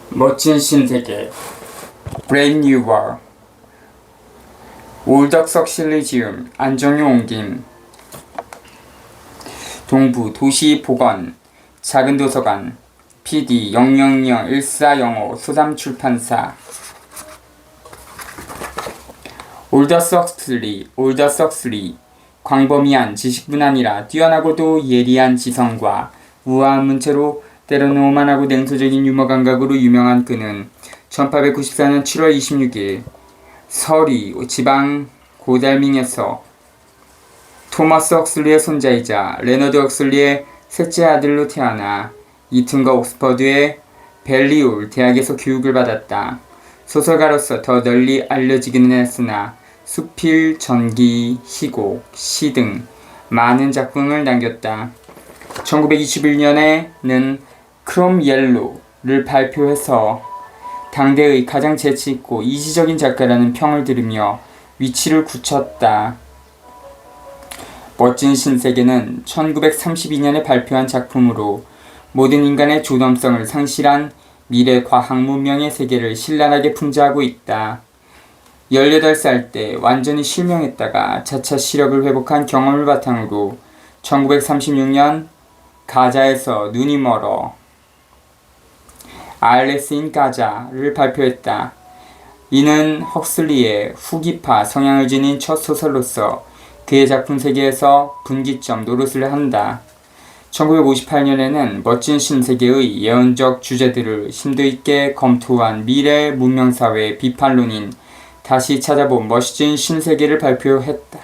멋진 신세계 Brave New World 올덕석 실리지움 안정효 옮김 동부 도시보건 작은 도서관 PD 0001405 소담출판사 올더석슬리 광범위한 지식뿐 아니라 뛰어나고도 예리한 지성과 우아한 문체로 때로는 오만하고 냉소적인 유머 감각으로 유명한 그는 1894년 7월 26일 서리 지방 고달밍에서 토마스 헉슬리의 손자이자 레너드 헉슬리의 셋째 아들로 태어나 이튼과 옥스퍼드의 벨리올 대학에서 교육을 받았다. 소설가로서 더 널리 알려지기는 했으나 수필, 전기, 희곡, 시 등 많은 작품을 남겼다. 1921년에는 크롬 옐로우를 발표해서 당대의 가장 재치있고 이지적인 작가라는 평을 들으며 위치를 굳혔다. 멋진 신세계는 1932년에 발표한 작품으로 모든 인간의 존엄성을 상실한 미래 과학 문명의 세계를 신랄하게 풍자하고 있다. 18살 때 완전히 실명했다가 차차 시력을 회복한 경험을 바탕으로 1936년 가자에서 눈이 멀어 알레스 인 가자를 발표했다. 이는 헉슬리의 후기파 성향을 지닌 첫 소설로서 그의 작품 세계에서 분기점 노릇을 한다. 1958년에는 멋진 신세계의 예언적 주제들을 심도 있게 검토한 미래 문명사회의 비판론인 다시 찾아본 멋진 신세계를 발표했다.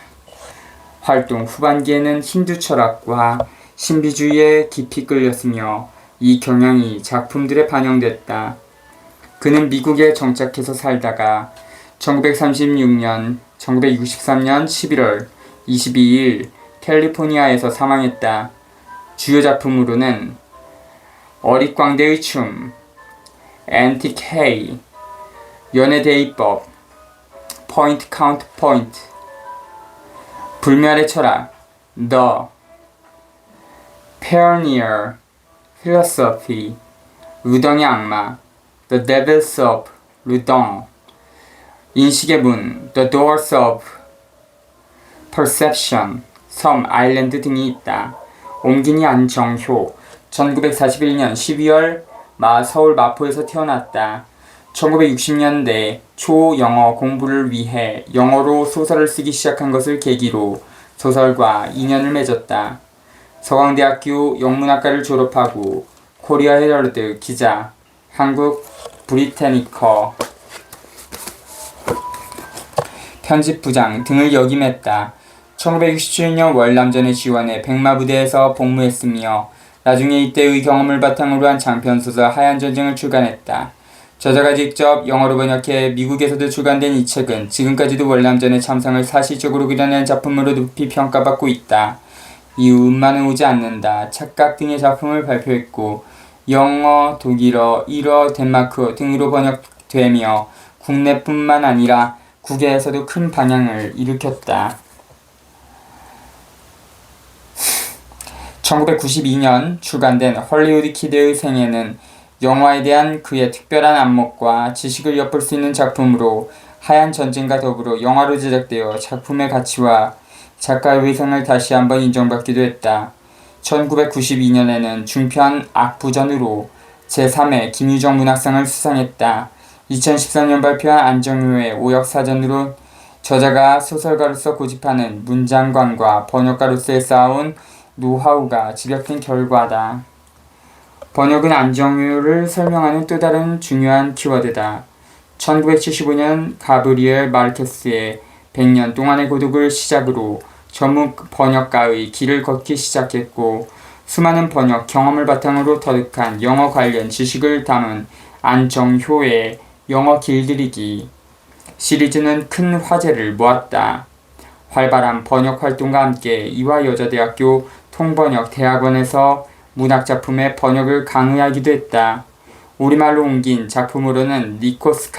활동 후반기에는 힌두 철학과 신비주의에 깊이 끌렸으며 이 경향이 작품들에 반영됐다. 그는 미국에 정착해서 살다가 1963년 11월 22일 캘리포니아에서 사망했다. 주요 작품으로는 어릿광대의 춤, 앤틱 헤이, 연애대입법, 포인트 카운트 포인트, 불멸의 철학, The Pioneer Philosophy, 루덩의 악마, The Devils of 루덩, 인식의 문, The Doors of Perception, 섬, 아일랜드 등이 있다. 옮긴이 안정효, 1941년 12월 서울 마포에서 태어났다. 1960년대 초 영어 공부를 위해 영어로 소설을 쓰기 시작한 것을 계기로 소설과 인연을 맺었다. 서강대학교 영문학과를 졸업하고 코리아 헤럴드 기자, 한국 브리테니커 편집부장 등을 역임했다. 1967년 월남전에 지원해 백마부대에서 복무했으며 나중에 이때의 경험을 바탕으로 한 장편소설 하얀전쟁을 출간했다. 저자가 직접 영어로 번역해 미국에서도 출간된 이 책은 지금까지도 월남전의 참상을 사실적으로 그려낸 작품으로 높이 평가받고 있다. 이후 음만은 오지 않는다. 착각 등의 작품을 발표했고 영어, 독일어, 일어, 덴마크어 등으로 번역되며 국내뿐만 아니라 국외에서도 큰 방향을 일으켰다. 1992년 출간된 헐리우드 키드의 생애는 영화에 대한 그의 특별한 안목과 지식을 엿볼 수 있는 작품으로 하얀 전쟁과 더불어 영화로 제작되어 작품의 가치와 작가의 위상을 다시 한번 인정받기도 했다. 1992년에는 중편 악부전으로 제3회 김유정 문학상을 수상했다. 2013년 발표한 안정효의 오역사전으로 저자가 소설가로서 고집하는 문장관과 번역가로서의 쌓아온 노하우가 집약된 결과다. 번역은 안정효를 설명하는 또 다른 중요한 키워드다. 1975년 가브리엘 마르케스의 100년 동안의 고독을 시작으로 전문 번역가의 길을 걷기 시작했고 수많은 번역 경험을 바탕으로 터득한 영어 관련 지식을 담은 안정효의 영어 길들이기 시리즈는 큰 화제를 모았다. 활발한 번역 활동과 함께 이화여자대학교 통번역대학원에서 문학작품의 번역을 강의하기도 했다. 우리말로 옮긴 작품으로는 니코스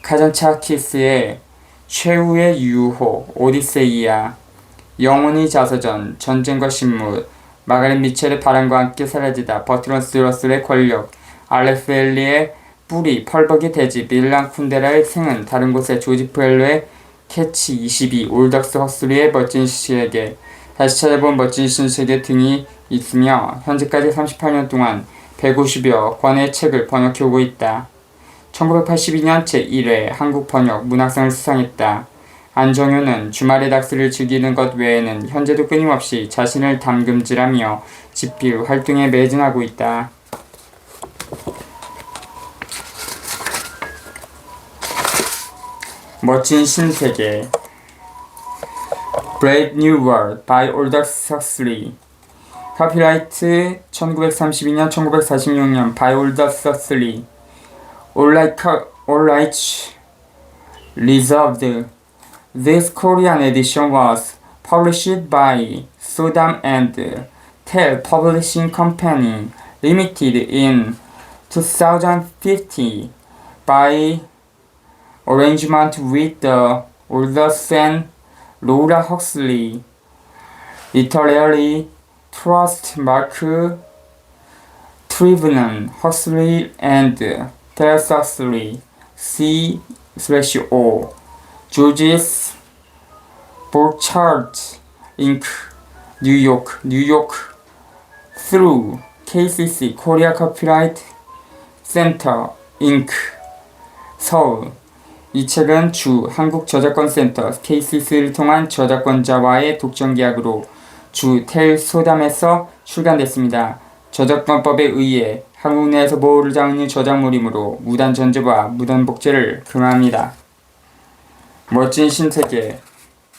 카잔차키스의 최후의 유호, 오디세이아, 영혼의 자서전, 전쟁과 신물, 마가렛 미첼의 바람과 함께 사라지다, 버트런드 러셀의 권력, 알렉스 벨리의 뿌리, 펄벅이 대지, 밀란 쿤데라의 생은, 다른 곳의 조지프 헬로의 캐치 22, 올덕스 허슬리의 멋진 시에게, 다시 찾아본 멋진 신세계 등이 있으며 현재까지 38년 동안 150여 권의 책을 번역해오고 있다. 1982년 제1회 한국번역 문학상을 수상했다. 안정효는 주말에 낚시를 즐기는 것 외에는 현재도 끊임없이 자신을 담금질하며 집필 활동에 매진하고 있다. 멋진 신세계 Brave New World by Aldous Huxley. 카피라이트 1932년 1946년 by Aldous Huxley. All rights reserved. This Korean edition was published by Sodam and Tell Publishing Company Limited in 2050 by arrangement with the Aldous and Laura Huxley. Literary Trust Mark Trivenon Huxley and Tess Huxley C/O Georges Borchardt Inc. New York through KCC Korea Copyright Center Inc. 서울. 이 책은 주 한국저작권센터 KCC를 통한 저작권자와의 독점계약으로 주 텔 소담에서 출간됐습니다. 저작권법에 의해 한국 내에서 보호를 받는 저작물이므로 무단 전제와 무단 복제를 금합니다. 멋진 신세계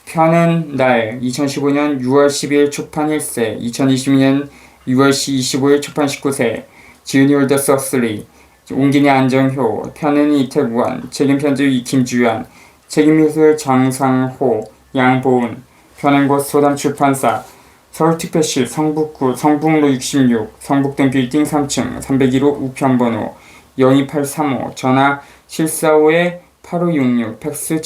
펴는 날 2015년 6월 12일 초판 1세 2022년 6월 25일 초판 19세 지은이 올더스 허슬리 옹기니 안정효 펴는 이태구원 책임편집 김주연 책임미술 장상호 양보은 편행고 소담출판사 서울특별시 성북구 성북로 66 성북동 빌딩 3층 301호 우편번호 02835 전화 745-8566 팩스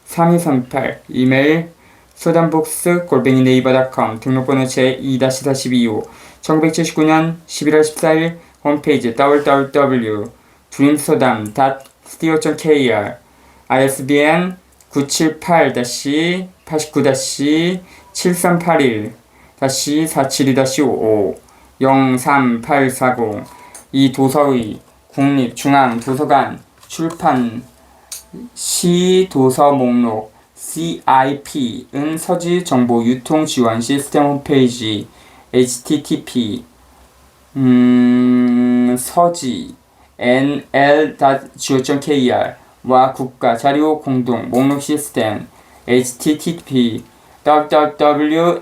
747-3238 이메일 소담북스@네이버.com 등록번호 제2-4225 1979년 11월 14일 홈페이지 www.dreamsodam.co.kr ISBN 978-89-7381-472-55 03840 이 도서의 국립중앙도서관 출판 시도서 목록 CIP은 서지 정보 유통 지원 시스템 홈페이지 http 서지 nl.go.kr와 국가 자료 공동 목록 시스템 http www.nl.go.kr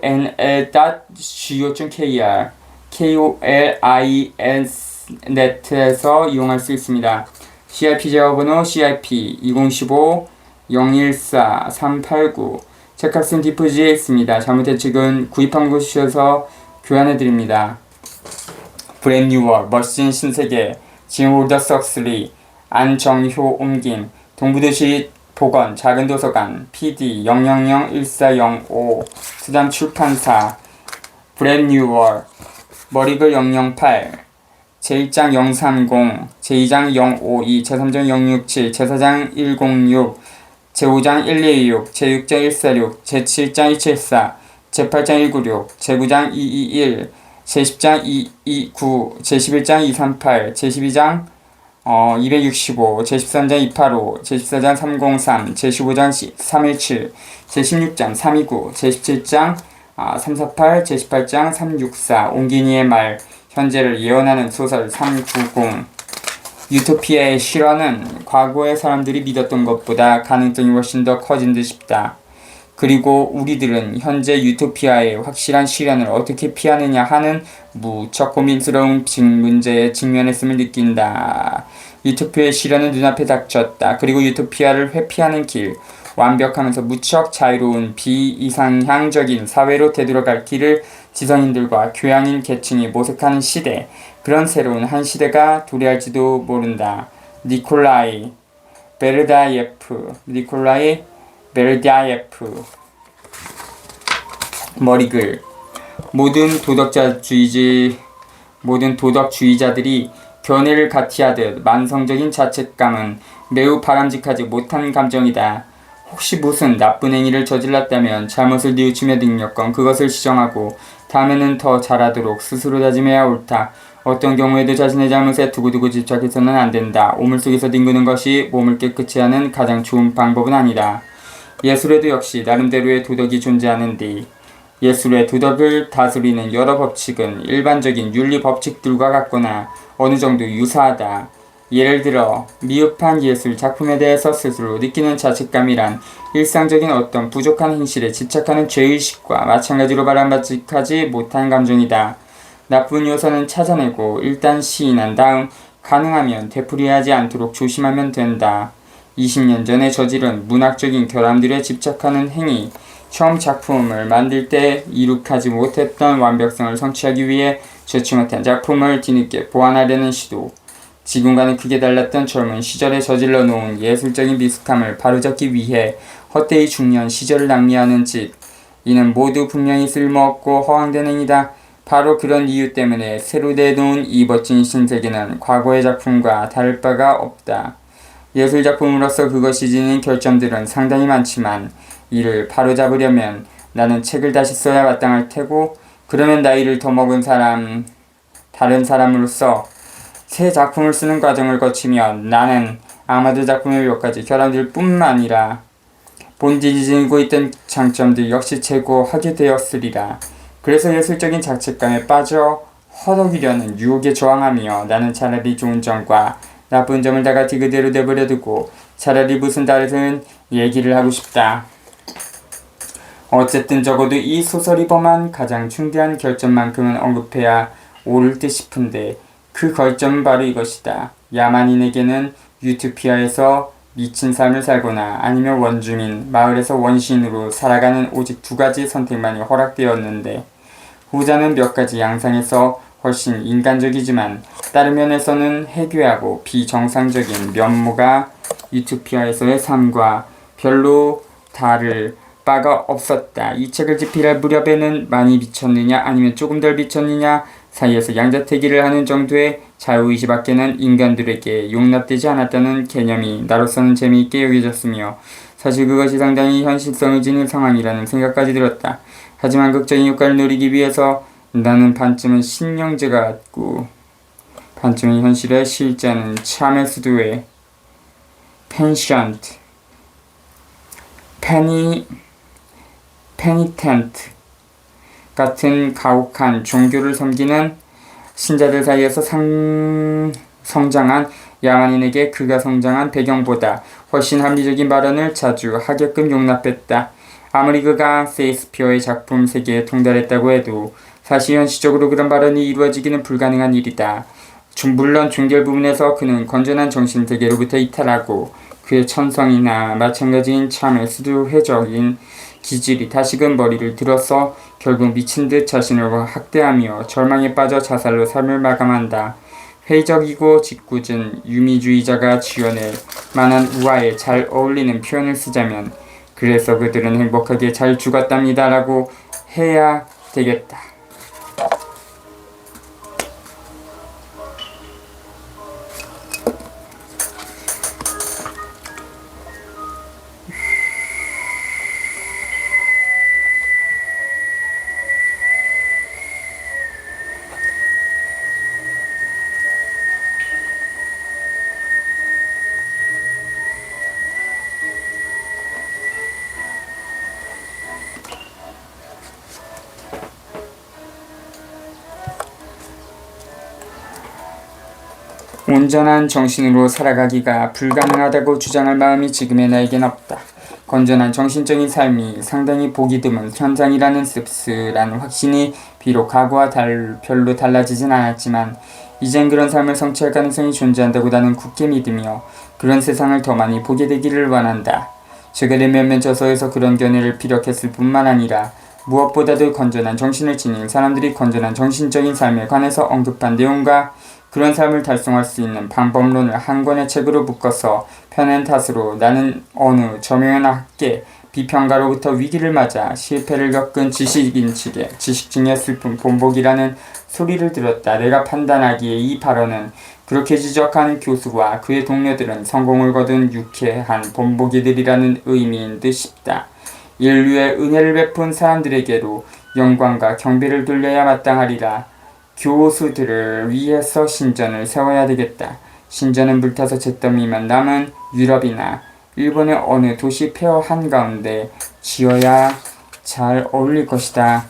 KOLINet에서 이용할 수 있습니다. CIP 제어번호 CIP 2015-014-389 책값은 뒷부지에 있습니다. 잘못된 책은 구입한 곳이셔서 교환해드립니다. 브랜드 뉴월 멋진 신세계 짐 올더스 헉슬리 안정효 옮김 동부도시 보건 작은도서관 PD 0001405 수담출판사 브랜드 뉴월 머리글 008 제1장 030 제2장 052 제3장 067 제4장 106 제5장 126 제6장 146 제7장 274 제8장 196 제9장 221 제10장 229 제11장 238 제12장 265 제13장 285 제14장 303 제15장 317 제16장 329 제17장 348 제18장 364 옹기니의 말 현재를 예언하는 소설 390 유토피아의 실현은 과거의 사람들이 믿었던 것보다 가능성이 훨씬 더 커진 듯 싶다. 그리고 우리들은 현재 유토피아의 확실한 실현을 어떻게 피하느냐 하는 무척 고민스러운 문제에 직면했음을 느낀다. 유토피아의 실현은 눈앞에 닥쳤다. 그리고 유토피아를 회피하는 길, 완벽하면서 무척 자유로운 비이상향적인 사회로 되돌아갈 길을 지성인들과 교양인 계층이 모색하는 시대, 그런 새로운 한 시대가 도래할지도 모른다. 니콜라이 베르다예프 머리글 모든 도덕주의자들이 견해를 같이하듯 만성적인 자책감은 매우 바람직하지 못한 감정이다. 혹시 무슨 나쁜 행위를 저질렀다면 잘못을 뉘우치며 능력건 그것을 시정하고 다음에는 더 잘하도록 스스로 다짐해야 옳다. 어떤 경우에도 자신의 잘못에 두고두고 집착해서는 안 된다. 오물 속에서 뒹구는 것이 몸을 깨끗이 하는 가장 좋은 방법은 아니다. 예술에도 역시 나름대로의 도덕이 존재하는데 예술의 도덕을 다스리는 여러 법칙은 일반적인 윤리 법칙들과 같거나 어느 정도 유사하다. 예를 들어 미흡한 예술 작품에 대해서 스스로 느끼는 자책감이란 일상적인 어떤 부족한 행실에 집착하는 죄의식과 마찬가지로 바람직하지 못한 감정이다. 나쁜 요소는 찾아내고 일단 시인한 다음 가능하면 되풀이하지 않도록 조심하면 된다. 20년 전에 저지른 문학적인 결함들에 집착하는 행위, 처음 작품을 만들 때 이룩하지 못했던 완벽성을 성취하기 위해 좋지 못한 작품을 뒤늦게 보완하려는 시도, 지금과는 크게 달랐던 젊은 시절에 저질러 놓은 예술적인 미숙함을 바로잡기 위해 헛되이 중년 시절을 낭비하는 짓, 이는 모두 분명히 쓸모없고 허황된 행위다. 바로 그런 이유 때문에 새로 내놓은 이 멋진 신세계는 과거의 작품과 다를 바가 없다. 예술작품으로서 그것이 지닌 결점들은 상당히 많지만 이를 바로잡으려면 나는 책을 다시 써야 마땅할 테고, 그러면 나이를 더 먹은 다른 사람으로서 새 작품을 쓰는 과정을 거치면 나는 아마도 작품의 몇 가지 결함들 뿐만 아니라 본질이 지니고 있던 장점들 역시 제거하게 되었으리라. 그래서 예술적인 자책감에 빠져 허덕이려는 유혹에 저항하며 나는 차라리 좋은 점과 나쁜 점을 다 같이 그대로 내버려 두고 차라리 무슨 다른 얘기를 하고 싶다. 어쨌든 적어도 이 소설이 범한 가장 중대한 결점만큼은 언급해야 옳을 듯 싶은데 그 결점은 바로 이것이다. 야만인에게는 유토피아에서 미친 삶을 살거나 아니면 원주민, 마을에서 원시인으로 살아가는 오직 두 가지 선택만이 허락되었는데 후자는 몇 가지 양상에서 훨씬 인간적이지만 다른 면에서는 해괴하고 비정상적인 면모가 유토피아에서의 삶과 별로 다를 바가 없었다. 이 책을 집필할 무렵에는 많이 미쳤느냐 아니면 조금 덜 미쳤느냐 사이에서 양자택일을 하는 정도의 자유의지밖에는 인간들에게 용납되지 않았다는 개념이 나로서는 재미있게 여겨졌으며 사실 그것이 상당히 현실성을 지닌 상황이라는 생각까지 들었다. 하지만 극적인 효과를 누리기 위해서 나는 반쯤은 신령제 같고 반쯤은 현실의 실제는 참의 수도의 펜션트, 페니텐트 같은 가혹한 종교를 섬기는 신자들 사이에서 성장한 야만인에게 그가 성장한 배경보다 훨씬 합리적인 발언을 자주 하게끔 용납했다. 아무리 그가 셰익스피어의 작품 세계에 통달했다고 해도 사실 현실적으로 그런 발언이 이루어지기는 불가능한 일이다. 물론 종결 부분에서 그는 건전한 정신세계로부터 이탈하고 그의 천성이나 마찬가지인 참의 수두회적인 기질이 다시금 머리를 들어서 결국 미친 듯 자신을 학대하며 절망에 빠져 자살로 삶을 마감한다. 회의적이고 짓궂은 유미주의자가 지어낼 만한 우화에 잘 어울리는 표현을 쓰자면 그래서 그들은 행복하게 잘 죽었답니다 라고 해야 되겠다. 온전한 정신으로 살아가기가 불가능하다고 주장할 마음이 지금의 나에겐 없다. 건전한 정신적인 삶이 상당히 보기 드문 현상이라는 씁쓸한 확신이 비록 과거와 별로 달라지진 않았지만 이젠 그런 삶을 성취할 가능성이 존재한다고 나는 굳게 믿으며 그런 세상을 더 많이 보게 되기를 원한다. 최근에 몇몇 저서에서 그런 견해를 피력했을 뿐만 아니라 무엇보다도 건전한 정신을 지닌 사람들이 건전한 정신적인 삶에 관해서 언급한 내용과 그런 삶을 달성할 수 있는 방법론을 한 권의 책으로 묶어서 펴낸 탓으로 나는 어느 저명한 학계 비평가로부터 위기를 맞아 실패를 겪은 지식인의 슬픈 본보기라는 소리를 들었다. 내가 판단하기에 이 발언은 그렇게 지적한 교수와 그의 동료들은 성공을 거둔 유쾌한 본보기들이라는 의미인 듯 싶다. 인류에 은혜를 베푼 사람들에게로 영광과 경배를 돌려야 마땅하리라. 교수들을 위해서 신전을 세워야 되겠다. 신전은 불타서 잿더미만 남은 유럽이나 일본의 어느 도시 폐허 한가운데 지어야 잘 어울릴 것이다.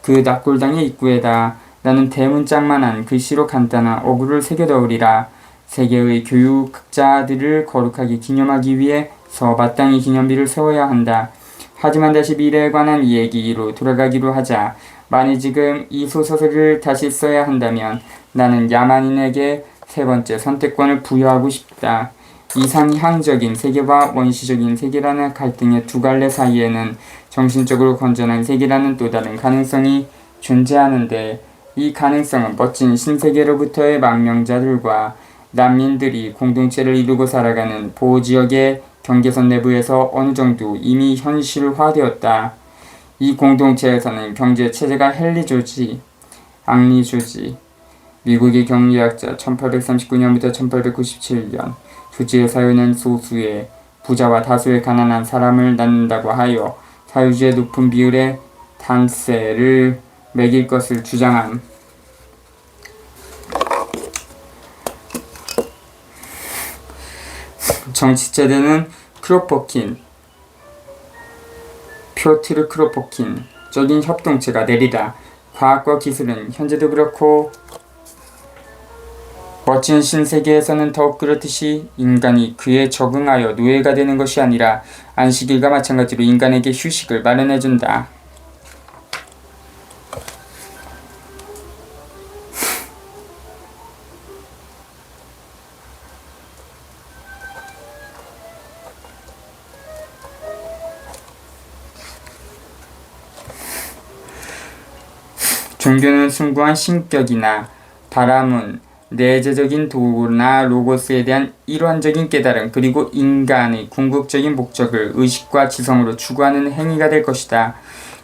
그 납골당의 입구에다 나는 대문짝만한 글씨로 간단한 어구를 새겨 넣으리라. 세계의 교육자들을 거룩하게 기념하기 위해서 마땅히 기념비를 세워야 한다. 하지만 다시 미래에 관한 얘기로 돌아가기로 하자. 만일 지금 이 소설을 다시 써야 한다면 나는 야만인에게 세 번째 선택권을 부여하고 싶다. 이상향적인 세계와 원시적인 세계라는 갈등의 두 갈래 사이에는 정신적으로 건전한 세계라는 또 다른 가능성이 존재하는데, 이 가능성은 멋진 신세계로부터의 망명자들과 난민들이 공동체를 이루고 살아가는 보호지역의 경계선 내부에서 어느 정도 이미 현실화되었다. 이 공동체에서는 경제체제가 헨리 조지, 미국의 경제학자 1839년부터 1897년 조지의 사유는 소수의 부자와 다수의 가난한 사람을 낳는다고 하여 사유주의 높은 비율의 단세를 매길 것을 주장함. 정치체제는 표트르 크로포킨 적인 협동체가 내리라. 과학과 기술은 현재도 그렇고 멋진 신세계에서는 더욱 그렇듯이 인간이 그에 적응하여 노예가 되는 것이 아니라 안식일과 마찬가지로 인간에게 휴식을 마련해준다. 종교는 숭고한 신격이나 바람은 내재적인 도나 로고스에 대한 일환적인 깨달음, 그리고 인간의 궁극적인 목적을 의식과 지성으로 추구하는 행위가 될 것이다.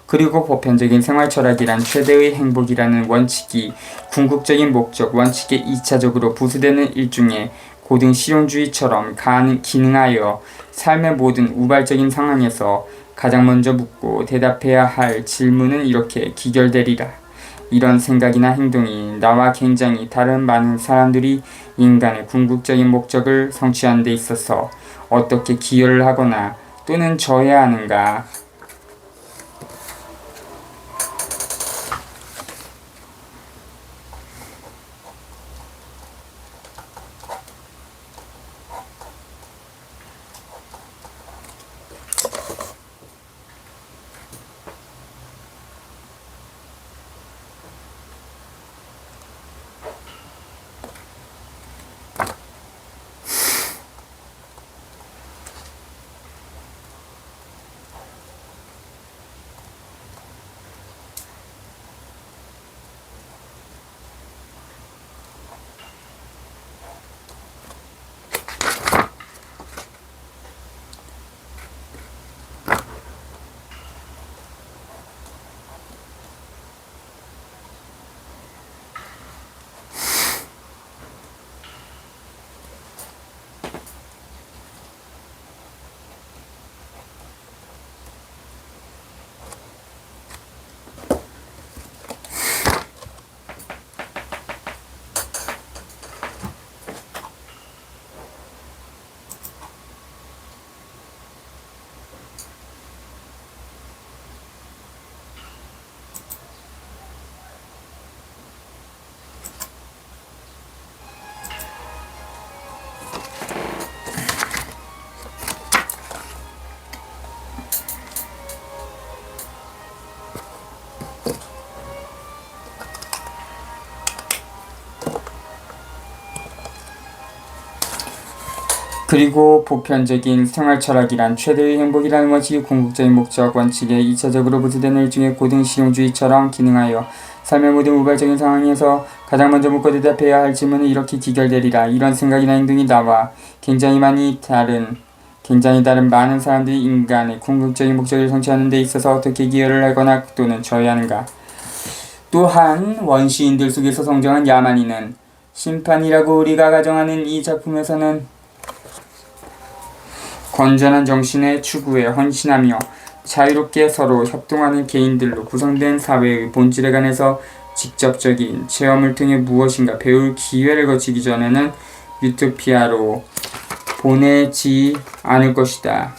그리고 보편적인 생활 철학이란 최대의 행복이라는 원칙이 궁극적인 목적 원칙에 2차적으로 부수되는 일종의 고등 실용주의처럼 기능하여 삶의 모든 우발적인 상황에서 가장 먼저 묻고 대답해야 할 질문은 이렇게 기결되리라. 이런 생각이나 행동이 나와 굉장히 다른 많은 사람들이 인간의 궁극적인 목적을 성취하는 데 있어서 어떻게 기여를 하거나 또는 져야 하는가. 그리고 보편적인 생활철학이란 최대의 행복이라는 원칙이 궁극적인 목적 원칙에 2차적으로 부수되는 일종의 고등실용주의처럼 기능하여 삶의 모든 우발적인 상황에서 가장 먼저 묻고 대답해야 할 질문은 이렇게 기결되리라. 이런 생각이나 행동이 나와 굉장히 많이 다른 굉장히 다른 많은 사람들이 인간의 궁극적인 목적을 성취하는 데 있어서 어떻게 기여를 하거나 또는 저해하는가. 또한 원시인들 속에서 성장한 야만인은 심판이라고 우리가 가정하는 이 작품에서는 건전한 정신의 추구에 헌신하며 자유롭게 서로 협동하는 개인들로 구성된 사회의 본질에 관해서 직접적인 체험을 통해 무엇인가 배울 기회를 거치기 전에는 유토피아로 보내지 않을 것이다.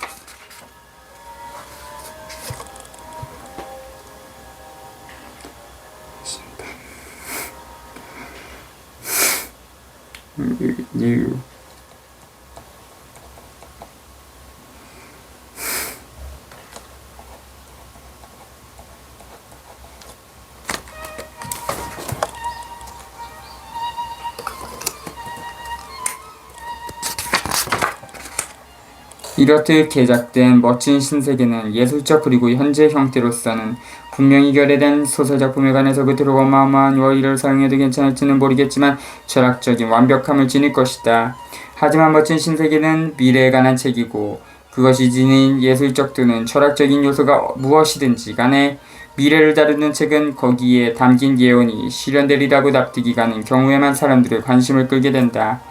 이렇듯 개작된 멋진 신세계는 예술적 그리고 현재 형태로서는 분명히 결여된 소설작품에 관해서 그토록 어마어마한 어휘를 사용해도 괜찮을지는 모르겠지만 철학적인 완벽함을 지닐 것이다. 하지만 멋진 신세계는 미래에 관한 책이고 그것이 지닌 예술적 또는 철학적인 요소가 무엇이든지 간에 미래를 다루는 책은 거기에 담긴 예언이 실현되리라고 납득이 가는 경우에만 사람들의 관심을 끌게 된다.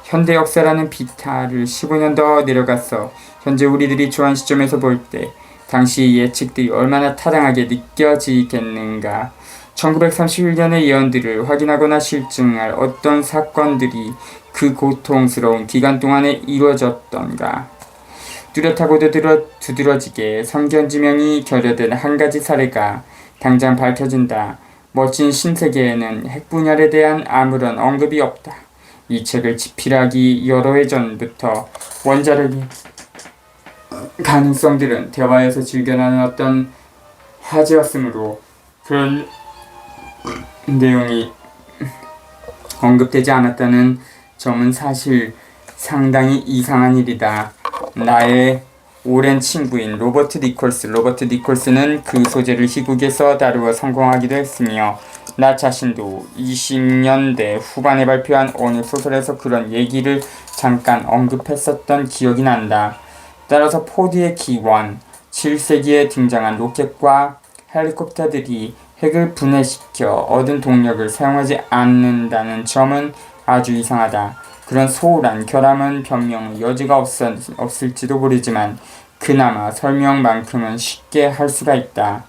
현대 역사라는 비탈을 15년 더 내려가서 현재 우리들이 처한 시점에서 볼 때 당시 예측들이 얼마나 타당하게 느껴지겠는가. 1931년의 예언들을 확인하거나 실증할 어떤 사건들이 그 고통스러운 기간 동안에 이루어졌던가. 뚜렷하고도 두드러지게 선견지명이 결여된 한 가지 사례가 당장 밝혀진다. 멋진 신세계에는 핵분열에 대한 아무런 언급이 없다. 이 책을 집필하기 여러 해 전부터 원자력의 가능성들은 대화에서 즐겨 나누었던 화제였으므로 그런 내용이 언급되지 않았다는 점은 사실 상당히 이상한 일이다. 나의 오랜 친구인 로버트 니콜스는 그 소재를 희곡에서 다루어 성공하기도 했으며 나 자신도 20년대 후반에 발표한 어느 소설에서 그런 얘기를 잠깐 언급했었던 기억이 난다. 따라서 포드의 기원, 7세기에 등장한 로켓과 헬리콥터들이 핵을 분해시켜 얻은 동력을 사용하지 않는다는 점은 아주 이상하다. 그런 소홀한 결함은 변명의 여지가 없을지도 모르지만 그나마 설명만큼은 쉽게 할 수가 있다.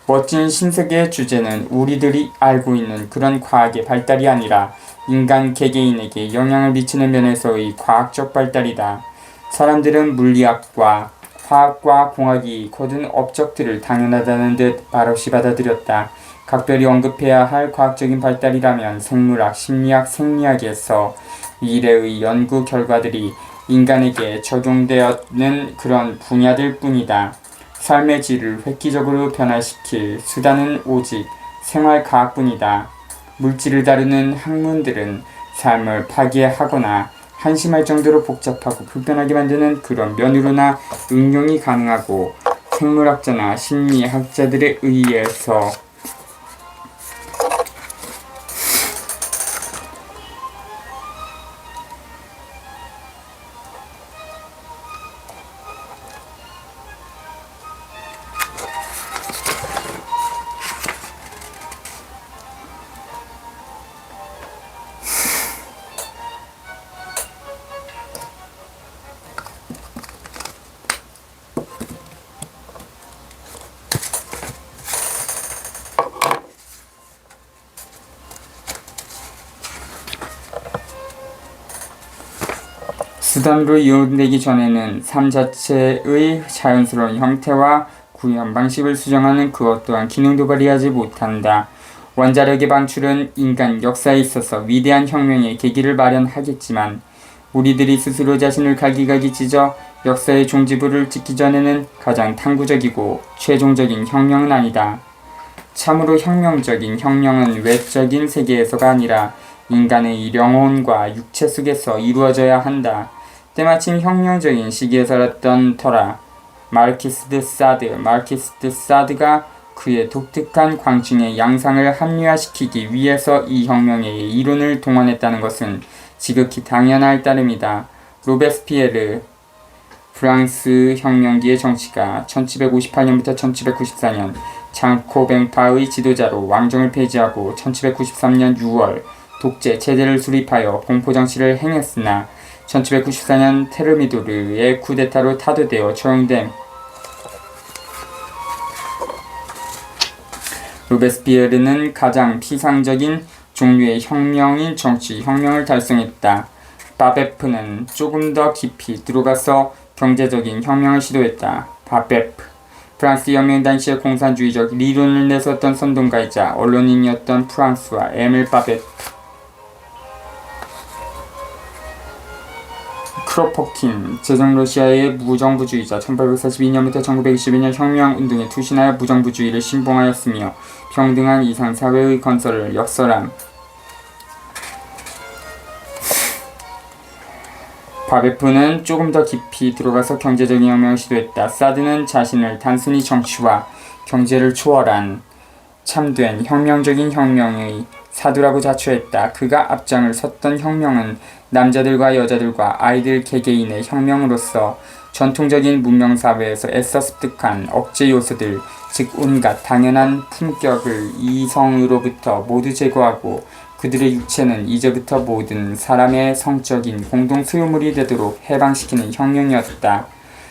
멋진 신세계의 주제는 우리들이 알고 있는 그런 과학의 발달이 아니라 인간 개개인에게 영향을 미치는 면에서의 과학적 발달이다. 사람들은 물리학과 화학과 공학이 거둔 업적들을 당연하다는 듯 말없이 받아들였다. 각별히 언급해야 할 과학적인 발달이라면 생물학, 심리학, 생리학에서 미래의 연구 결과들이 인간에게 적용되었는 그런 분야들 뿐이다. 삶의 질을 획기적으로 변화시킬 수단은 오직 생활과학뿐이다. 물질을 다루는 학문들은 삶을 파괴하거나 한심할 정도로 복잡하고 불편하게 만드는 그런 면으로나 응용이 가능하고 생물학자나 심리학자들에 의해서 수단으로 이용되기 전에는 삶 자체의 자연스러운 형태와 구현 방식을 수정하는 그것 또한 기능도 발휘하지 못한다. 원자력의 방출은 인간 역사에 있어서 위대한 혁명의 계기를 마련하겠지만 우리들이 스스로 자신을 갈기갈기 찢어 역사의 종지부를 찍기 전에는 가장 탐구적이고 최종적인 혁명은 아니다. 참으로 혁명적인 혁명은 외적인 세계에서가 아니라 인간의 영혼과 육체 속에서 이루어져야 한다. 때마침 혁명적인 시기에 살았던 터라 마르키스 드 사드가 그의 독특한 광증의 양상을 합리화시키기 위해서 이 혁명의 이론을 동원했다는 것은 지극히 당연할 따름이다. 로베스피에르, 프랑스 혁명기의 정치가 1758년부터 1794년 장코뱅파의 지도자로 왕정을 폐지하고 1793년 6월 독재 체제를 수립하여 공포정치를 행했으나 1794년 테르미도르의 쿠데타로 타도되어 처형됨. 로베스피에르는 가장 피상적인 종류의 혁명인 정치혁명을 달성했다. 바베프는 조금 더 깊이 들어가서 경제적인 혁명을 시도했다. 바베프, 프랑스 혁명 당시의 공산주의적 리론을 내세웠던 선동가이자 언론인이었던 프랑스와 에밀 바베프. 크로포킨, 제정러시아의 무정부주의자, 1842년부터 1921년 혁명운동에 투신하여 무정부주의를 신봉하였으며 평등한 이상사회의 건설을 역설함. 바베프는 조금 더 깊이 들어가서 경제적인 혁명을 시도했다. 사드는 자신을 단순히 정치와 경제를 초월한 참된 혁명적인 혁명의 사두라고 자처했다. 그가 앞장을 섰던 혁명은 남자들과 여자들과 아이들 개개인의 혁명으로서 전통적인 문명사회에서 애써 습득한 억제 요소들, 즉 온갖 당연한 품격을 이성으로부터 모두 제거하고 그들의 육체는 이제부터 모든 사람의 성적인 공동 소유물이 되도록 해방시키는 혁명이었다.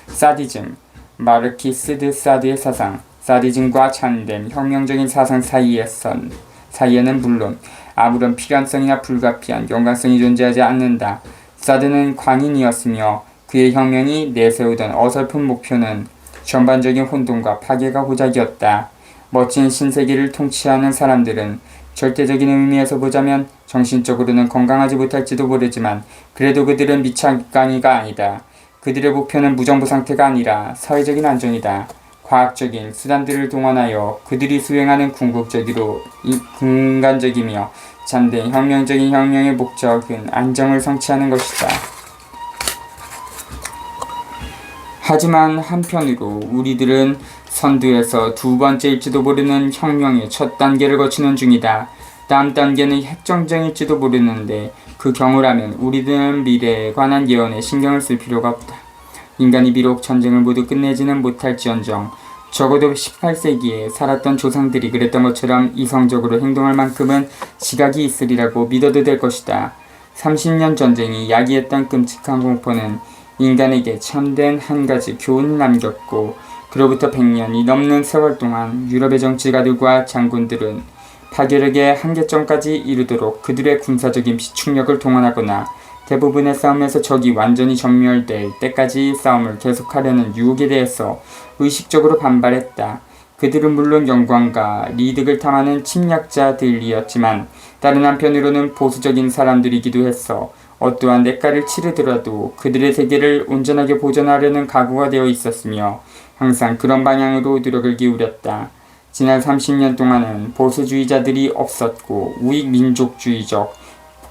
사디즘, 마르키스 드 사드의 사상. 사디즘과 참된 혁명적인 사상 사이에는 물론 아무런 필연성이나 불가피한 연관성이 존재하지 않는다. 사드는 광인이었으며 그의 혁명이 내세우던 어설픈 목표는 전반적인 혼돈과 파괴가 고작이었다. 멋진 신세계를 통치하는 사람들은 절대적인 의미에서 보자면 정신적으로는 건강하지 못할지도 모르지만 그래도 그들은 미착강이가 아니다. 그들의 목표는 무정부 상태가 아니라 사회적인 안정이다. 과학적인 수단들을 동원하여 그들이 수행하는 궁극적이로 근간적이며 참된 혁명적인 혁명의 목적은 안정을 성취하는 것이다. 하지만 한편으로 우리들은 선두에서 두 번째일지도 모르는 혁명의 첫 단계를 거치는 중이다. 다음 단계는 핵전쟁일지도 모르는데 그 경우라면 우리들은 미래에 관한 예언에 신경을 쓸 필요가 없다. 인간이 비록 전쟁을 모두 끝내지는 못할지언정 적어도 18세기에 살았던 조상들이 그랬던 것처럼 이성적으로 행동할 만큼은 지각이 있으리라고 믿어도 될 것이다. 30년 전쟁이 야기했던 끔찍한 공포는 인간에게 참된 한 가지 교훈을 남겼고 그로부터 100년이 넘는 세월 동안 유럽의 정치가들과 장군들은 파괴력의 한계점까지 이르도록 그들의 군사적인 비축력을 동원하거나 대부분의 싸움에서 적이 완전히 전멸될 때까지 싸움을 계속하려는 유혹에 대해서 의식적으로 반발했다. 그들은 물론 영광과 이득을 탐하는 침략자들이었지만 다른 한편으로는 보수적인 사람들이기도 했어 어떠한 대가를 치르더라도 그들의 세계를 온전하게 보존하려는 각오가 되어 있었으며 항상 그런 방향으로 노력을 기울였다. 지난 30년 동안은 보수주의자들이 없었고 우익민족주의적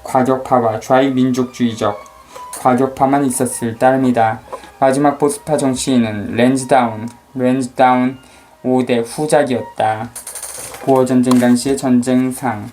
과격파와 좌익민족주의적 과격파만 있었을 따름이다. 마지막 보수파 정치인은 랜즈다운 5대 후작이었다. 보어전쟁 당시의 전쟁상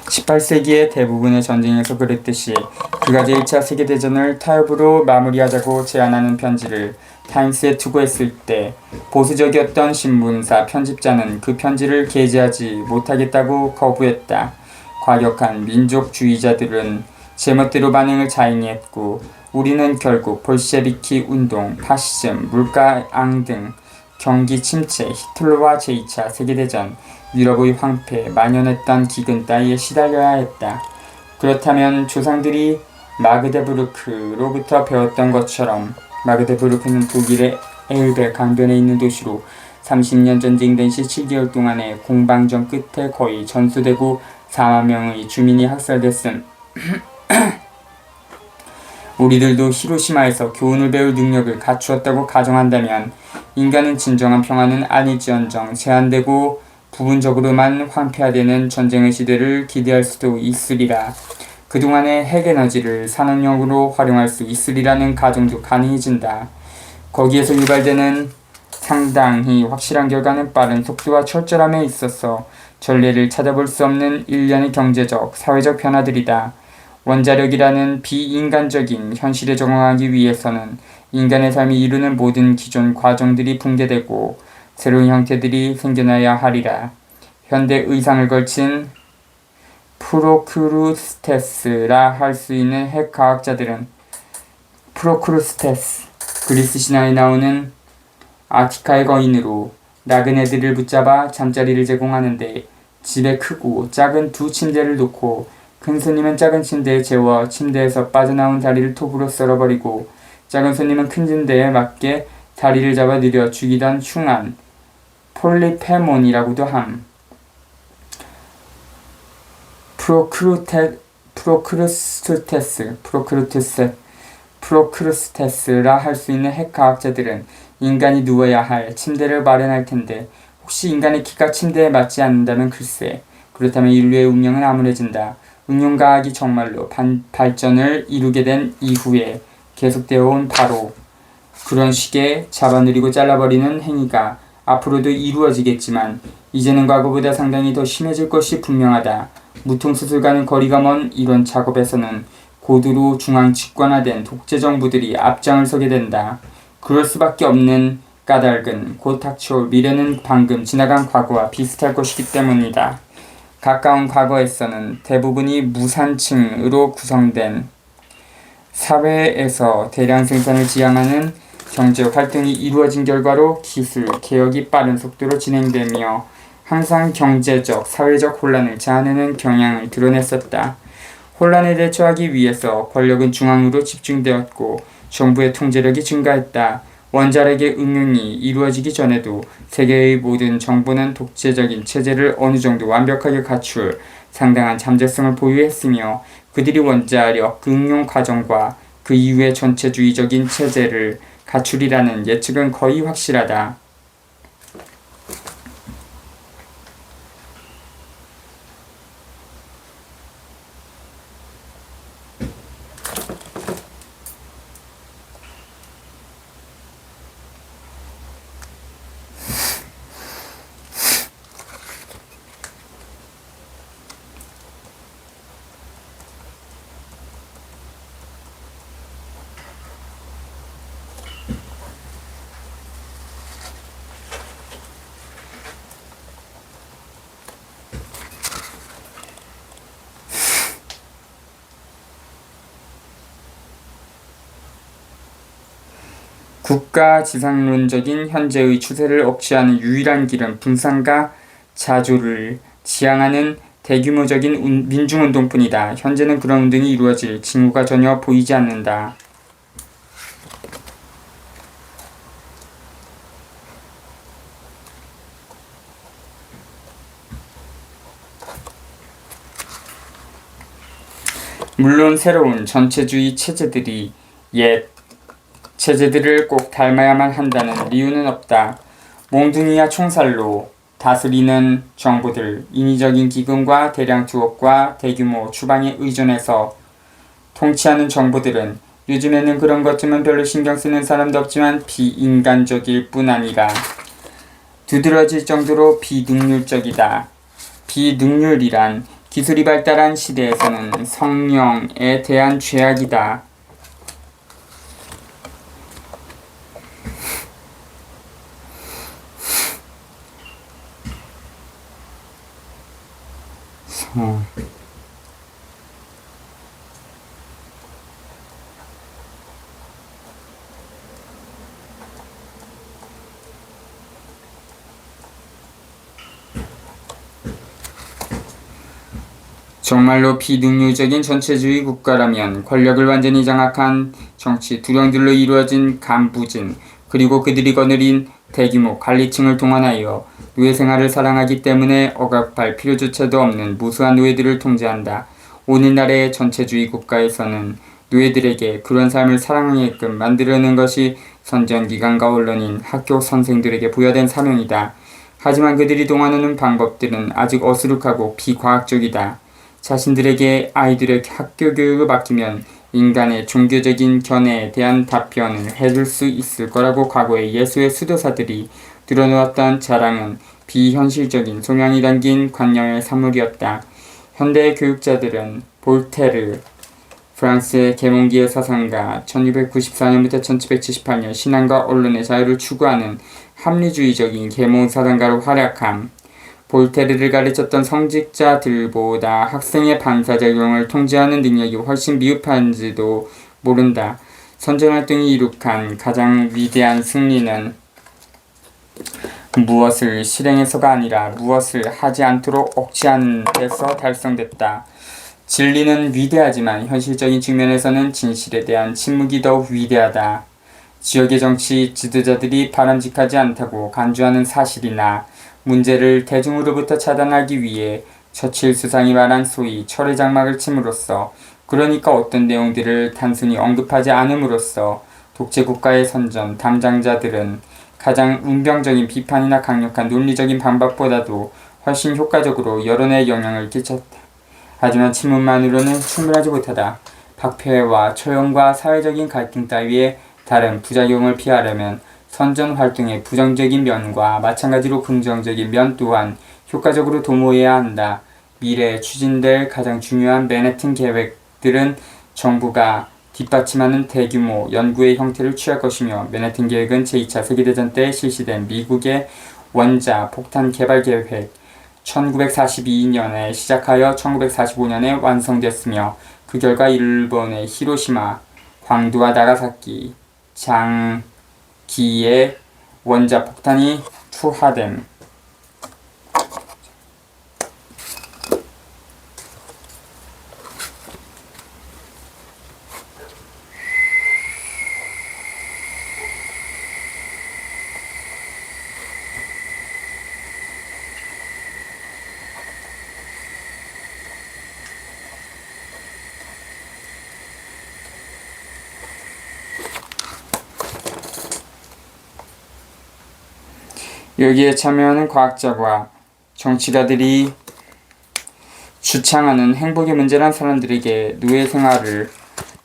18세기의 대부분의 전쟁에서 그랬듯이 그가 제1차 세계대전을 타협으로 마무리하자고 제안하는 편지를 타임스에 투고했을 때 보수적이었던 신문사 편집자는 그 편지를 게재하지 못하겠다고 거부했다. 과격한 민족주의자들은 제멋대로 반응을 자행했고 우리는 결국 볼셰비키 운동, 파시즘, 물가앙 등 경기 침체, 히틀러와 제2차 세계대전, 유럽의 황폐, 만연했던 기근 따위에 시달려야 했다. 그렇다면 조상들이 마그데부르크로부터 배웠던 것처럼 마그데부르크는 독일의 엘베 강변에 있는 도시로 30년 전쟁된 시 7개월 동안의 공방전 끝에 거의 전수되고 4만 명의 주민이 학살됐음. 우리들도 히로시마에서 교훈을 배울 능력을 갖추었다고 가정한다면 인간은 진정한 평화는 아닐지언정 제한되고 부분적으로만 황폐화되는 전쟁의 시대를 기대할 수도 있으리라. 그동안의 핵에너지를 산업용으로 활용할 수 있으리라는 가정도 가능해진다. 거기에서 유발되는 상당히 확실한 결과는 빠른 속도와 철저함에 있어서 전례를 찾아볼 수 없는 일련의 경제적, 사회적 변화들이다. 원자력이라는 비인간적인 현실에 적응하기 위해서는 인간의 삶이 이루는 모든 기존 과정들이 붕괴되고 새로운 형태들이 생겨나야 하리라. 현대 의상을 걸친 프로크루스테스라 할 수 있는 핵과학자들은 프로크루스테스, 그리스 신화에 나오는 아티카의 거인으로 나그네들을 붙잡아 잠자리를 제공하는데 집에 크고 작은 두 침대를 놓고 큰 손님은 작은 침대에 재워 침대에서 빠져나온 다리를 톱으로 썰어버리고 작은 손님은 큰 침대에 맞게 다리를 잡아 느려 죽이던 흉한 폴리페몬이라고도 함. 프로크루스테스라 할 수 있는 핵과학자들은 인간이 누워야 할 침대를 마련할 텐데 혹시 인간의 키가 침대에 맞지 않는다면 글쎄, 그렇다면 인류의 운명은 암울해진다. 응용과학이 정말로 발전을 이루게 된 이후에 계속되어 온 바로 그런 식의 잡아누리고 잘라버리는 행위가 앞으로도 이루어지겠지만 이제는 과거보다 상당히 더 심해질 것이 분명하다. 무통수술과는 거리가 먼 이런 작업에서는 고도로 중앙 집권화된 독재 정부들이 앞장을 서게 된다. 그럴 수밖에 없는 까닭은 곧 닥쳐올 미래는 방금 지나간 과거와 비슷할 것이기 때문이다. 가까운 과거에서는 대부분이 무산층으로 구성된 사회에서 대량 생산을 지향하는 경제 활동이 이루어진 결과로 기술 개혁이 빠른 속도로 진행되며 항상 경제적, 사회적 혼란을 자아내는 경향을 드러냈었다. 혼란에 대처하기 위해서 권력은 중앙으로 집중되었고 정부의 통제력이 증가했다. 원자력의 응용이 이루어지기 전에도 세계의 모든 정부는 독재적인 체제를 어느 정도 완벽하게 갖출 상당한 잠재성을 보유했으며 그들이 원자력 응용 과정과 그 이후의 전체주의적인 체제를 갖추리라는 예측은 거의 확실하다. 국가지상론적인 현재의 추세를 억제하는 유일한 길은 분산과 자조를 지향하는 대규모적인 민중운동뿐이다. 현재는 그런 운동이 이루어질 징후가 전혀 보이지 않는다. 물론 새로운 전체주의 체제들이 옛 체제들을 꼭 닮아야만 한다는 이유는 없다. 몽둥이와 총살로 다스리는 정부들, 인위적인 기금과 대량 투옥과 대규모 추방에 의존해서 통치하는 정부들은 요즘에는 그런 것쯤은 별로 신경 쓰는 사람도 없지만 비인간적일 뿐 아니라 두드러질 정도로 비능률적이다. 비능률이란 기술이 발달한 시대에서는 성령에 대한 죄악이다. 정말로 비능률적인 전체주의 국가라면 권력을 완전히 장악한 정치 두령들로 이루어진 간부진 그리고 그들이 거느린 대규모 관리층을 동원하여 노예 생활을 사랑하기 때문에 억압할 필요조차도 없는 무수한 노예들을 통제한다. 오늘날의 전체주의 국가에서는 노예들에게 그런 삶을 사랑하게끔 만들려는 것이 선전기관과 언론인, 학교 선생들에게 부여된 사명이다. 하지만 그들이 동원하는 방법들은 아직 어수룩하고 비과학적이다. 자신들에게 아이들의 학교 교육을 맡기면 인간의 종교적인 견해에 대한 답변을 해줄 수 있을 거라고 과거의 예수의 수도사들이 들어놓았던 자랑은 비현실적인 소명이 담긴 관념의 산물이었다. 현대의 교육자들은 볼테르, 프랑스의 계몽기의 사상가, 1294년부터 1778년 신앙과 언론의 자유를 추구하는 합리주의적인 계몽사상가로 활약함. 볼테르를 가르쳤던 성직자들보다 학생의 반사작용을 통제하는 능력이 훨씬 미흡한지도 모른다. 선전활동이 이룩한 가장 위대한 승리는 무엇을 실행해서가 아니라 무엇을 하지 않도록 억제하는 데서 달성됐다. 진리는 위대하지만 현실적인 측면에서는 진실에 대한 침묵이 더욱 위대하다. 지역의 정치 지도자들이 바람직하지 않다고 간주하는 사실이나 문제를 대중으로부터 차단하기 위해 처칠 수상이 말한 소위 철의 장막을 침으로써, 그러니까 어떤 내용들을 단순히 언급하지 않음으로써 독재국가의 선전 담당자들은 가장 운병적인 비판이나 강력한 논리적인 방법보다도 훨씬 효과적으로 여론에 영향을 끼쳤다. 하지만 친문만으로는 충분하지 못하다. 박폐와 처형과 사회적인 갈등 따위의 다른 부작용을 피하려면 선전활동의 부정적인 면과 마찬가지로 긍정적인 면 또한 효과적으로 도모해야 한다. 미래에 추진될 가장 중요한 맨해튼 계획들은 정부가 뒷받침하는 대규모 연구의 형태를 취할 것이며, 맨해튼 계획은 제2차 세계대전 때 실시된 미국의 원자 폭탄 개발 계획 1942년에 시작하여 1945년에 완성됐으며, 그 결과 일본의 히로시마, 광도와 나가사키, 장기에 원자 폭탄이 투하됨. 여기에 참여하는 과학자와 정치가들이 주창하는 행복의 문제란 사람들에게 노예 생활을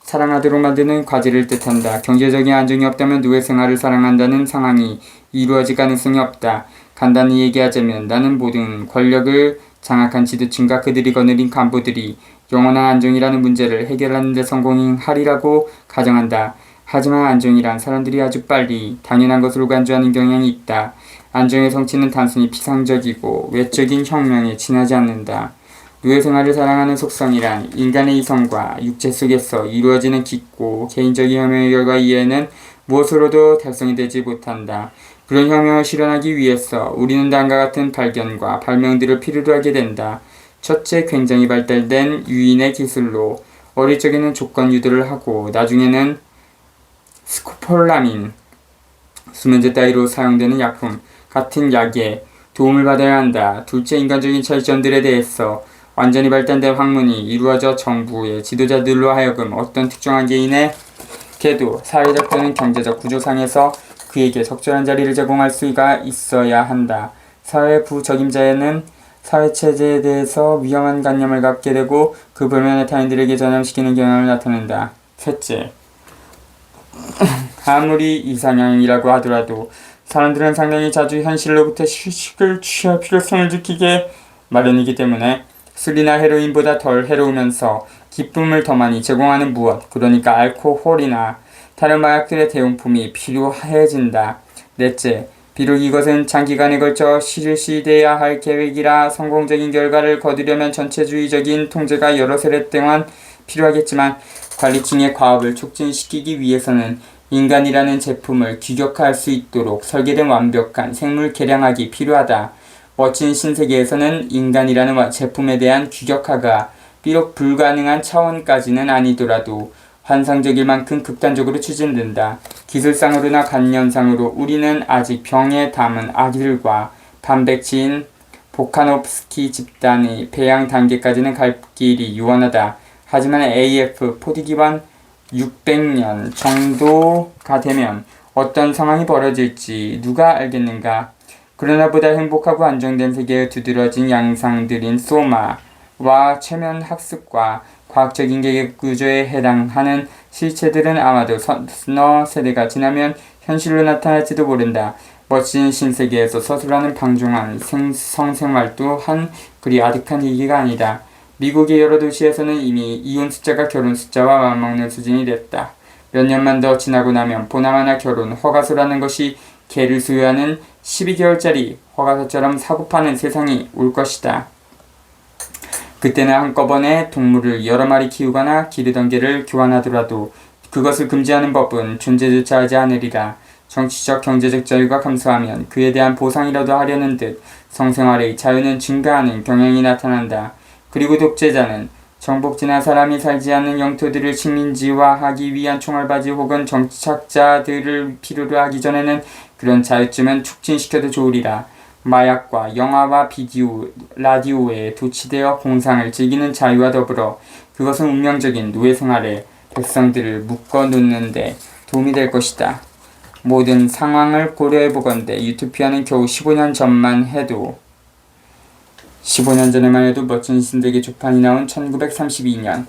사랑하도록 만드는 과제를 뜻한다. 경제적인 안정이 없다면 노예 생활을 사랑한다는 상황이 이루어질 가능성이 없다. 간단히 얘기하자면 나는 모든 권력을 장악한 지도층과 그들이 거느린 간부들이 영원한 안정이라는 문제를 해결하는 데 성공하리라고 가정한다. 하지만 안정이란 사람들이 아주 빨리 당연한 것으로 간주하는 경향이 있다. 안정의 성취는 단순히 피상적이고 외적인 혁명에 지나지 않는다. 노예 생활을 사랑하는 속성이란 인간의 이성과 육체 속에서 이루어지는 깊고 개인적인 혁명의 결과 이외에는 무엇으로도 달성이 되지 못한다. 그런 혁명을 실현하기 위해서 우리는 다음과 같은 발견과 발명들을 필요로 하게 된다. 첫째, 굉장히 발달된 유인의 기술로 어릴 적에는 조건 유도를 하고 나중에는 스코폴라민, 수면제 따위로 사용되는 약품 같은 약에 도움을 받아야 한다. 둘째, 인간적인 철전들에 대해서 완전히 발달된 학문이 이루어져 정부의 지도자들로 하여금 어떤 특정한 개인에게도 사회적 또는 경제적 구조상에서 그에게 적절한 자리를 제공할 수가 있어야 한다. 사회 부적임자에는 사회체제에 대해서 위험한 관념을 갖게 되고 그 불면의 타인들에게 전염시키는 경향을 나타낸다. 셋째, 아무리 이상향이라고 하더라도 사람들은 상당히 자주 현실로부터 휴식을 취할 필요성을 느끼게 마련이기 때문에 술이나 헤로인보다 덜 해로우면서 기쁨을 더 많이 제공하는 무엇, 그러니까 알코올이나 다른 마약들의 대용품이 필요해진다. 넷째, 비록 이것은 장기간에 걸쳐 실시돼야 할 계획이라 성공적인 결과를 거두려면 전체주의적인 통제가 여러 세대 동안 필요하겠지만 관리층의 과업을 촉진시키기 위해서는 인간이라는 제품을 규격화할 수 있도록 설계된 완벽한 생물 계량학이 필요하다. 멋진 신세계에서는 인간이라는 제품에 대한 규격화가 비록 불가능한 차원까지는 아니더라도 환상적일 만큼 극단적으로 추진된다. 기술상으로나 관념상으로 우리는 아직 병에 담은 아기들과 반백치인 보카노프스키 집단의 배양 단계까지는 갈 길이 유언하다. 하지만 AF 포디 기반 600년 정도가 되면 어떤 상황이 벌어질지 누가 알겠는가. 그러나 보다 행복하고 안정된 세계의 두드러진 양상들인 소마와 최면 학습과 과학적인 계획 구조에 해당하는 실체들은 아마도 서너 세대가 지나면 현실로 나타날지도 모른다. 멋진 신세계에서 서술하는 방종한 성생활 또한 그리 아득한 얘기가 아니다. 미국의 여러 도시에서는 이미 이혼 숫자가 결혼 숫자와 맞먹는 수준이 됐다. 몇 년만 더 지나고 나면 보나마나 결혼 허가서라는 것이 개를 수여하는 12개월짜리 허가서처럼 사고 파는 세상이 올 것이다. 그때는 한꺼번에 동물을 여러 마리 키우거나 기르던 개를 교환하더라도 그것을 금지하는 법은 존재조차 하지 않으리라. 정치적 경제적 자유가 감소하면 그에 대한 보상이라도 하려는 듯 성생활의 자유는 증가하는 경향이 나타난다. 그리고 독재자는 정복지나 사람이 살지 않는 영토들을 식민지화하기 위한 총알바지 혹은 정착자들을 필요로 하기 전에는 그런 자유쯤은 촉진시켜도 좋으리라. 마약과 영화와 비디오, 라디오에 도취되어 공상을 즐기는 자유와 더불어 그것은 운명적인 노예생활에 백성들을 묶어놓는 데 도움이 될 것이다. 모든 상황을 고려해보건대 유토피아는 겨우 15년 전만 해도 15년 전에만 해도 멋진 신들에게 조판이 나온 1932년.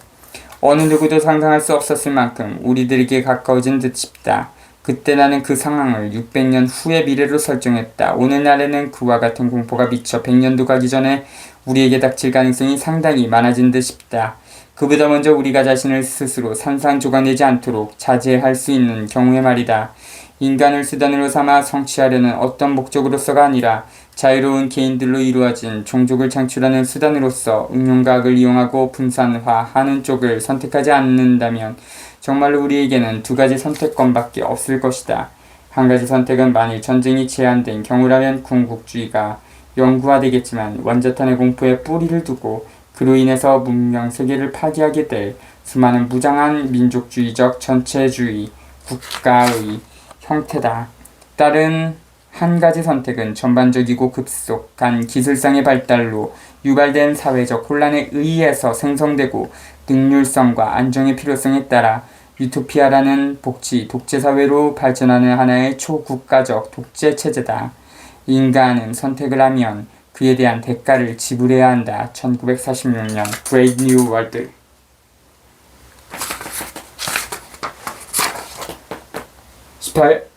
어느 누구도 상상할 수 없었을 만큼 우리들에게 가까워진 듯 싶다. 그때 나는 그 상황을 600년 후의 미래로 설정했다. 오늘날에는 그와 같은 공포가 미처 100년도 가기 전에 우리에게 닥칠 가능성이 상당히 많아진 듯 싶다. 그보다 먼저 우리가 자신을 스스로 산산조각내지 않도록 자제할 수 있는 경우에 말이다. 인간을 수단으로 삼아 성취하려는 어떤 목적으로서가 아니라 자유로운 개인들로 이루어진 종족을 창출하는 수단으로서 응용과학을 이용하고 분산화하는 쪽을 선택하지 않는다면 정말로 우리에게는 두 가지 선택권밖에 없을 것이다. 한 가지 선택은 만일 전쟁이 제한된 경우라면 궁극주의가 영구화되겠지만 원자탄의 공포에 뿌리를 두고 그로 인해서 문명 세계를 파괴하게 될 수많은 무장한 민족주의적 전체주의 국가의 형태다. 다른 한 가지 선택은 전반적이고 급속한 기술상의 발달로 유발된 사회적 혼란에 의해서 생성되고 능률성과 안정의 필요성에 따라 유토피아라는 복지 독재사회로 발전하는 하나의 초국가적 독재체제다. 인간은 선택을 하면 그에 대한 대가를 지불해야 한다. 1946년 브레이브 뉴 월드 18